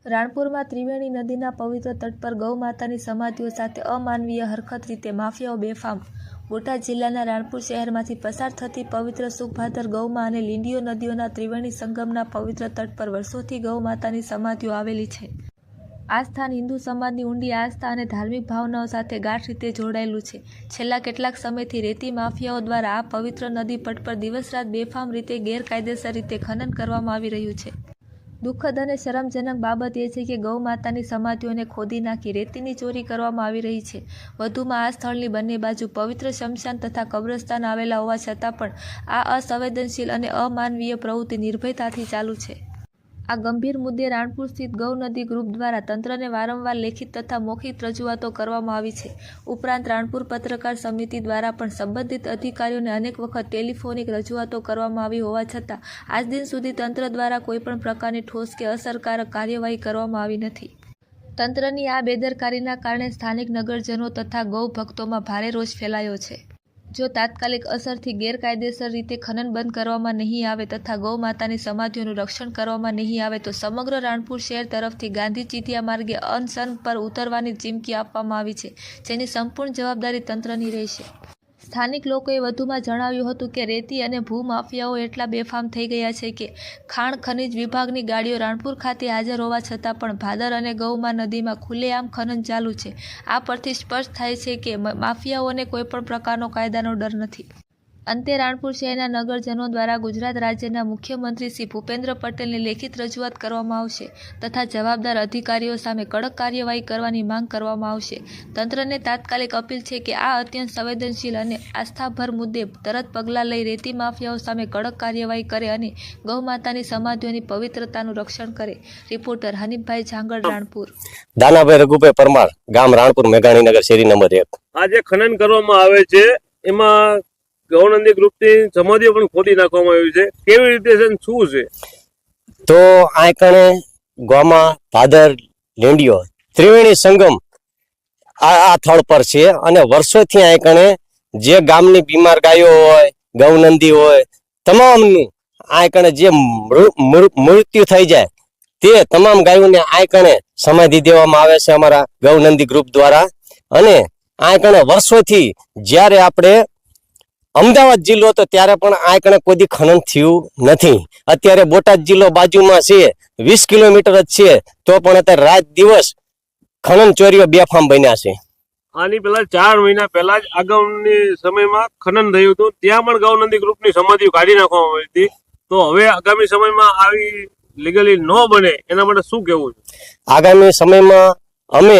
રાણપુરમાં ત્રિવેણી નદીના પવિત્ર તટ પર ગૌ માતાની સમાધિઓ સાથે અમાનવીય હરકત રીતે માફિયાઓ બેફામ. બોટાદ જિલ્લાના રાણપુર શહેરમાંથી પસાર થતી પવિત્ર સુખભાદર ગૌમાં અને લીંડીયો નદીઓના ત્રિવેણી સંગમના પવિત્ર તટ પર વર્ષોથી ગૌ માતાની સમાધિઓ આવેલી છે. આ સ્થાન હિન્દુ સમાજની ઊંડી આસ્થા અને ધાર્મિક ભાવનાઓ સાથે ગાઢ રીતે જોડાયેલું છે. છેલ્લા કેટલાક સમયથી રેતી માફિયાઓ દ્વારા આ પવિત્ર નદી પટ પર દિવસ રાત બેફામ રીતે ગેરકાયદેસર રીતે ખનન કરવામાં આવી રહ્યું છે. દુઃખદ અને શરમજનક બાબત એ છે કે ગૌ માતાની સમાધિઓને ખોદી નાખી રેતીની ચોરી કરવામાં આવી રહી છે. વધુમાં આ સ્થળની બંને બાજુ પવિત્ર શમશાન તથા કબ્રસ્તાન આવેલા હોવા છતાં પણ આ અસંવેદનશીલ અને અમાનવીય પ્રવૃત્તિ નિર્ભયતાથી ચાલુ છે. આ ગંભીર મુદ્દે રાણપુર સ્થિત ગૌ નદી ગ્રુપ દ્વારા તંત્રને વારંવાર લેખિત તથા મૌખિક રજૂઆતો કરવામાં આવી છે. ઉપરાંત રાણપુર પત્રકાર સમિતિ દ્વારા પણ સંબંધિત અધિકારીઓને અનેક વખત ટેલિફોનિક રજૂઆતો કરવામાં આવી હોવા છતાં આજ દિન સુધી તંત્ર દ્વારા કોઈપણ પ્રકારની ઠોસ કે અસરકારક કાર્યવાહી કરવામાં આવી નથી. તંત્રની આ બેદરકારીના કારણે સ્થાનિક નગરજનો તથા ગૌ ભક્તોમાં ભારે રોષ ફેલાયો છે. જો તાત્કાલિક અસરથી ગેરકાયદેસર રીતે ખનન બંધ કરવામાં નહીં આવે તથા ગૌ માતાની સમાધિઓનું રક્ષણ કરવામાં નહીં આવે તો સમગ્ર રાણપુર શહેર તરફથી ગાંધી ચીધિયા માર્ગે અનશન પર ઉતરવાની ચીમકી આપવામાં આવી છે, જેની સંપૂર્ણ જવાબદારી તંત્રની રહેશે. સ્થાનિક લોકોએ વધુમાં જણાવ્યું હતું કે રેતી અને ભૂમાફિયાઓ એટલા બેફામ થઈ ગયા છે કે ખાણ ખનિજ વિભાગની ગાડીઓ રાણપુર ખાતે હાજર હોવા છતાં પણ ભાદર અને ગૌમાં નદીમાં ખુલ્લેઆમ ખનન ચાલુ છે. આ પરથી સ્પષ્ટ થાય છે કે માફિયાઓને કોઈપણ પ્રકારનો કાયદાનો ડર નથી. અંતે રાણપુર શહેરના નગરજનો દ્વારા ગુજરાત રાજ્યના મુખ્યમંત્રી શ્રી ભૂપેન્દ્ર પટેલને લેખિત રજૂઆત કરવામાં આવશે તથા જવાબદાર અધિકારીઓ સામે કડક કાર્યવાહી કરવાની માંગ કરવામાં આવશે. તંત્રને તાત્કાલિક અપીલ છે કે આ અત્યંત સંવેદનશીલ અને આસ્થાભર મુદ્દે તરત પગલાં લઈ રેતી માફિયાઓ સામે કડક કાર્યવાહી કરે અને ગૌ માતાની સમાધિઓની પવિત્રતાનું રક્ષણ કરે. રિપોર્ટર હનીફભાઈ ઝાંગડ, રાણપુર. દાનાભાઈ રઘુભાઈ પરમાર, ગામ રાણપુર, મેઘાણીનગર, શેરી નંબર 1. આ જે ખનન કરવામાં આવે છે એમાં ગૌનંદી ગ્રુપની સમાધિઓ પણ ખોદી નાખવામાં આવી છે. કેવી રીતે છે, શું છે? તો આ કણે ગોમા, ભાદર, લીંડીયો ત્રિવેણી સંગમ આ સ્થળ પર છે અને વર્ષોથી આ કણે જે ગામની બીમાર ગાયો હોય, ગૌનંદી હોય, તમામનું આ કણે જે મૃત્યુ થઈ જાય તે તમામ ગાયોને આ કણે સમાધિ દેવામાં આવે છે અમારા ગૌનંદી ગ્રુપ દ્વારા. અને આ કણે વર્ષોથી જ્યારે આપણે અમદાવાદ જિલ્લો હતો ત્યારે પણ આ કણે કોઈ ખનન થયું નથી. અત્યારે બોટાદ જિલ્લો બાજુમાં છે, 20 કિલોમીટર જ છે, તો પણ અત્યારે રાત દિવસ ખનન ચોરીઓ બેફામ બન્યા છે. આની પહેલા 4 મહિના પહેલા જ આગામી સમયમાં ખનન થયું હતું, ત્યાં પણ ગૌનંદી ગ્રુપની સમાધિઓ કાઢી નાખવામાં આવી હતી. તો હવે આગામી સમયમાં આવી લીગલી ન બને એના માટે શું કહેવું છે? આગામી સમયમાં અમે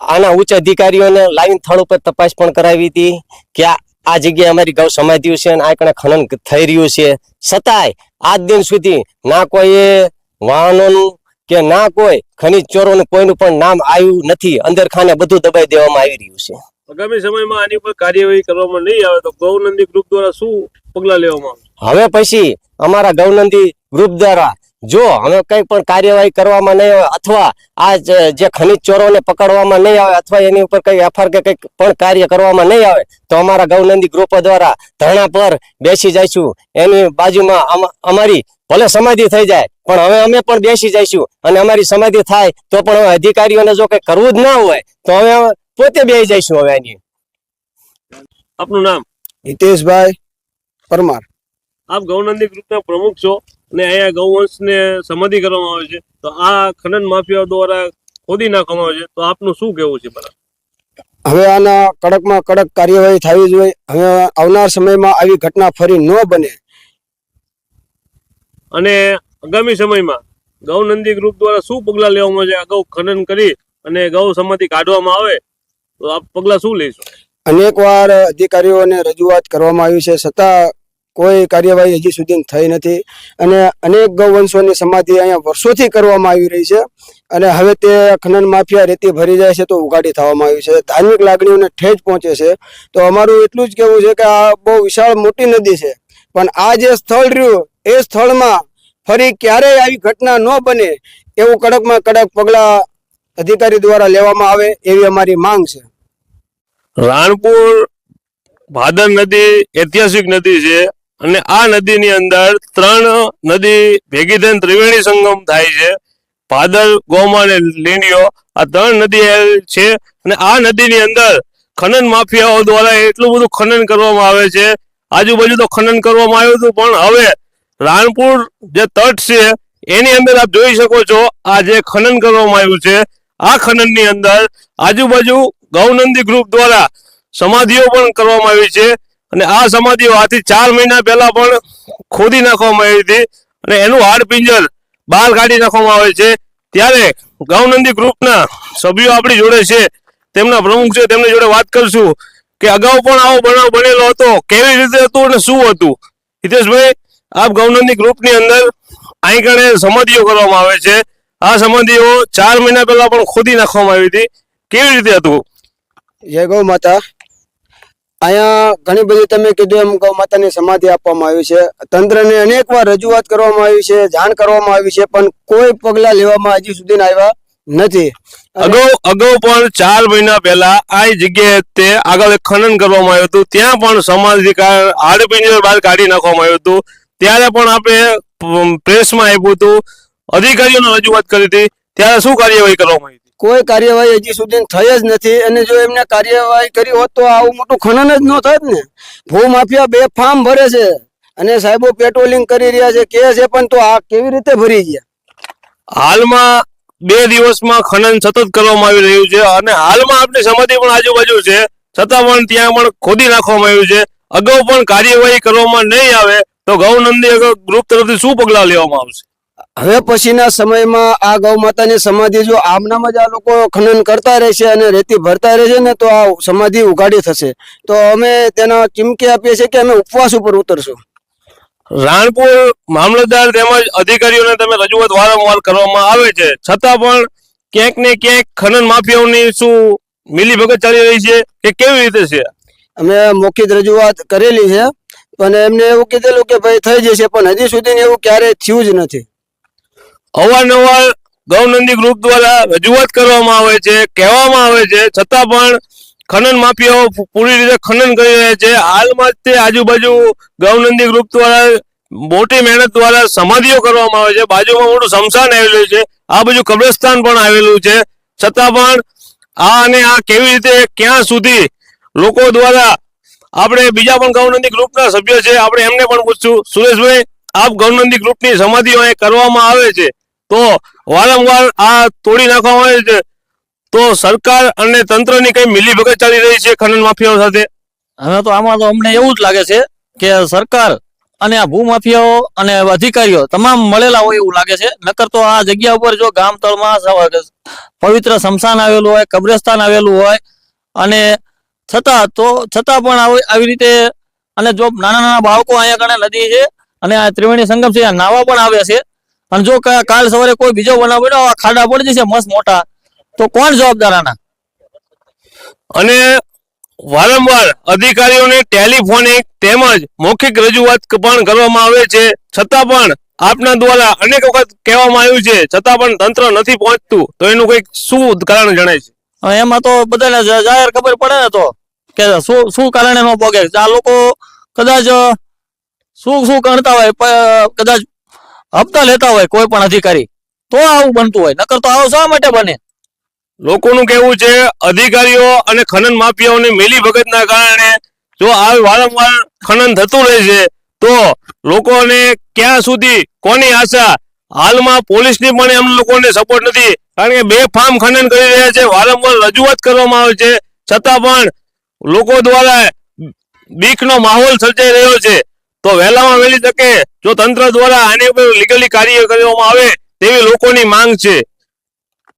આના ઉચ્ચ અધિકારીઓને લાઈન સ્થળ ઉપર તપાસ પણ કરાવી હતી કે આ જગ્યાએ અમારી ગૌ સમાધિઓ છે અને આ કણે ખનન થઈ રહ્યું છે, છતાંય આજ દિન સુધી ના કોઈ વાહનોનું કે ના કોઈ ખનિજ ચોરોનું કોઈનું પણ નામ આવ્યું નથી. અંદર ખાને બધું દબાઈ દેવામાં આવી રહ્યું છે. આગામી સમયમાં આની પર કાર્યવાહી કરવામાં નહીં આવે તો ગૌનંદી ગ્રુપ દ્વારા શું પગલાં લેવામાં આવે? હવે પછી અમારા ગૌનંદી ગ્રુપ દ્વારા જો હવે કઈ પણ કાર્યવાહી કરવામાં નહીં આવે અથવા આ જે ખનિજ ચોરોને પકડવામાં નહીં આવે અથવા એની ઉપર કઈ એફઆર કે કઈ પણ કાર્ય કરવામાં નહીં આવે તો અમારા ગૌનંદી ગ્રુપ દ્વારા ધરણા પર બેસી જઈશું. એની બાજુમાં અમારી ભલે સમાધિ થઈ જાય પણ હવે અમે પણ બેસી જઈશું અને અમારી સમાધિ થાય તો પણ અધિકારીઓને જો કઈ કરવું જ ના હોય તો હવે પોતે બેસી જઈશું. હવે એની આપનું નામ? હિતેશભાઈ પરમાર. આપ ગૌનંદી ગ્રુપના પ્રમુખ છો અને અહીંયા ગૌવંશને સમાધિ કરવામાં આવે છે, તો આ ખનન માફિયાઓ દ્વારા ખોદી નાખવામાં આવે છે, તો આપનું શું કહેવું છે? હવે આના કડકમાં કડક કાર્યવાહી થવી જોઈએ. હવે આવનાર સમયમાં આવી ઘટના ફરી ન બને અને આગામી સમયમાં ગૌનંદી ગ્રુપ દ્વારા શું પગલાં લેવામાં આવે છે? અગાઉ ખનન કરી અને ગૌ સમાધિ કાઢવામાં આવે તો આપ પગલાં શું લઈશું? અનેક વાર અધિકારીઓને રજૂઆત કરવામાં આવી છે, છતાં કોઈ કાર્યવાહી હજી સુધી થઈ નથી. અને અનેક ગૌવંશોની સમાધિ અહીંયા વર્ષોથી કરવામાં આવી રહી છે અને હવે તે ખનન માફિયા રેતી ભરી જાય છે તો ઉગાડી થવામાં આવી છે. ધાર્મિક લાગણીઓને ઠેજ પહોંચે છે. તો અમારું એટલું જ કહેવું છે કે આ બહુ વિશાળ મોટી નદી છે, પણ આ જે સ્થળ રહ્યું એ સ્થળમાં ફરી ક્યારેય આવી ઘટના ન બને એવું કડકમાં કડક પગલાં અધિકારી દ્વારા લેવામાં આવે એવી અમારી માંગ છે. રાણપુર ભાદર નદી ઐતિહાસિક નદી છે અને આ નદીની અંદર 3 નદી ભેગી થઈને ત્રિવેણી સંગમ થાય છે. ભાદર, ગોમા અને લીંડિયો આ 3 નદી છે અને આ નદીની અંદર ખનન માફિયાઓ દ્વારા એટલું બધું ખનન કરવામાં આવે છે. આજુબાજુ તો ખનન કરવામાં આવ્યું હતું, પણ હવે રાણપુર જે તટ છે એની અંદર આપ જોઈ શકો છો આ જે ખનન કરવામાં આવ્યું છે. આ ખનનની અંદર આજુબાજુ ગૌનંદી ગ્રુપ દ્વારા સમાધિઓ પણ કરવામાં આવી છે અને આ સમાધિઓ આથી 4 મહિના પહેલા પણ ખોદી નાખવામાં આવી હતી અને એનું હાડપિંજર બહાર કાઢી નાખવામાં આવે છે. ત્યારે ગૌનંદી ગ્રુપના સભ્યો આપણી જોડે છે, તેમના પ્રમુખ છે, તેમની જોડે વાત કરશું કે અગાઉ પણ આવો બનાવ બનેલો હતો, કેવી રીતે હતું અને શું હતું. હિતેશભાઈ, આપ ગૌનંદી ગ્રુપની અંદર અહીં કણે સમાધિઓ કરવામાં આવે છે. આ સમાધિઓ 4 મહિના પહેલા પણ ખોદી નાખવામાં આવી હતી, કેવી રીતે હતું? જય ગૌ માતા. અહીંયા ઘણી બધી તમે કીધું એમ ગૌ માતાની સમાધિ આપવામાં આવી છે. તંત્રને અનેકવાર રજૂઆત કરવામાં આવી છે, જાણ કરવામાં આવી છે, પણ કોઈ પગલા લેવામાં હજી સુધી આવ્યા નથી. અગાઉ પણ 4 મહિના પહેલા આ જગ્યાએ તે આગળ ખનન કરવામાં આવ્યું હતું, ત્યાં પણ સમાધિ હાડપિંજર બહાર કાઢી નાખવામાં આવ્યું હતું. ત્યારે પણ આપણે પ્રેસમાં આપ્યું હતું, અધિકારીઓને રજૂઆત કરી હતી, ત્યારે શું કાર્યવાહી કરવામાં આવી? કોઈ કાર્યવાહી હજી સુધી થઈ જ નથી. અને જો એમને કાર્યવાહી કરી હોત તો આવું મોટું ખનન જ ન થાત ને. ભૂમાફિયા બેફામ ભરે છે અને સાહેબો પેટ્રોલિંગ કરી રહ્યા છે, કે છે, પણ તો આ કેવી રીતે ભરી ગયા? હાલમાં 2 દિવસમાં ખનન સતત કરવામાં આવી રહ્યું છે અને હાલમાં આપણી સમાધિ પણ આજુબાજુ છે, છતાં પણ ત્યાં પણ ખોદી નાખવામાં આવ્યું છે. અગાઉ પણ કાર્યવાહી કરવામાં નહીં આવે તો ગૌનંદી ગ્રુપ તરફથી શું પગલાં લેવામાં આવશે? હવે પછીના સમયમાં આ ગૌ માતાની સમાધિ જો આમનામ જ આ લોકો ખનન કરતા રહેશે અને રેતી ભરતા રહેશે ને તો આ સમાધિ ઉઘાડી થશે. તો અમે તેના ચીમકી આપીએ છીએ કે અમે ઉપવાસ ઉપર ઉતરશું. રાણપુર મામલતદાર તેમજ અધિકારીઓને તમે રજૂઆત વારંવાર કરવામાં આવે છે, છતાં પણ ક્યાંક ને ક્યાંક ખનન માફિયાઓની શું મિલીભગત ચાલી રહી છે કે કેવી રીતે છે? અમે મૌખિક રજૂઆત કરેલી છે, પણ એમને એવું કીધેલું કે ભાઈ થઈ જશે, પણ હજી સુધી એવું ક્યારેય થયું જ નથી. અવારનવાર ગૌનંદી ગ્રુપ દ્વારા રજૂઆત કરવામાં આવે છે, કહેવામાં આવે છે, છતાં પણ ખનન માફિયાઓ પૂરી રીતે ખનન કરી રહ્યા છે. હાલમાં જ તે આજુબાજુ ગૌનંદી ગ્રુપ દ્વારા મોટી મહેનત દ્વારા સમાધિઓ કરવામાં આવે છે. બાજુમાં મોટું સ્મશાન આવેલું છે, આ બાજુ કબ્રસ્તાન પણ આવેલું છે, છતાં પણ આ કેવી રીતે ક્યાં સુધી લોકો દ્વારા આપણે બીજા પણ ગૌનંદી ગ્રુપના સભ્ય છે, આપણે એમને પણ પૂછશું. સુરેશભાઈ, આપ ગૌનંદી ગ્રુપની સમાધિઓ અહીં કરવામાં આવે છે તો વારંવાર આ તોડી નાખવામાં આવે છે, તો સરકાર અને તંત્રની કઈ મિલીભગત ચાલી રહી છે ખનન માફિયાઓ સાથે? હવે તો આમાં તો અમને એવું જ લાગે છે કે સરકાર અને આ ભૂમાફિયાઓ અને અધિકારીઓ તમામ મળેલા હોય એવું લાગે છે. નકર તો આ જગ્યા ઉપર જો ગામ તળમાં પવિત્ર સ્મશાન આવેલું હોય, કબ્રસ્તાન આવેલું હોય અને છતાં પણ આવી રીતે, અને જો નાના નાના બાળકો અહીંયા કણે નદી છે અને આ ત્રિવેણી સંગમ છે, નાવા પણ આવે છે, અને જો કાલ સવારે કોઈ બીજો બનાવ બન્યો, આ ખાડા પડી જશે મસ્ત મોટા, તો કોણ જવાબદાર આના? અને વારંવાર અધિકારીઓને ટેલિફોનિક તેમજ મૌખિક રજૂઆત પણ કરવામાં આવે છે, છતાં પણ આપના દ્વારા અનેક વખત કહેવામાં આવ્યું છે, છતાં પણ તંત્ર નથી પહોંચતું, તો એનું કઈક શું કારણ જણાય છે? એમાં તો બધાને જાહેર ખબર પડે ને તો કે શું કારણે ન પહોંચે. આ લોકો કદાચ શું કરતા હોય, કદાચ હપ્તા લેતા હોય કોઈ પણ અધિકારી, તો આવું બનતું હોય. નકર તો આવું શા માટે બને? લોકોનું કહેવું છે અધિકારીઓ અને ખનન માફિયાઓની મિલીભગતના કારણે જો આ વારંવાર ખનન થતું રહે છે તો લોકોને ક્યાં સુધી કોની આશા? હાલમાં પોલીસની પણ એમ લોકોને સપોર્ટ નથી, કારણ કે બેફામ ખનન કરી રહ્યા છે. વારંવાર રજૂઆત કરવામાં આવે છે, છતાં પણ લોકો દ્વારા બીકનો માહોલ સર્જાઈ રહ્યો છે. તો વહેલામાં વહેલી તકે જો તંત્ર દ્વારા આની ઉપર લીગલી કાર્ય કરવામાં આવે તેવી લોકોની માંગ છે.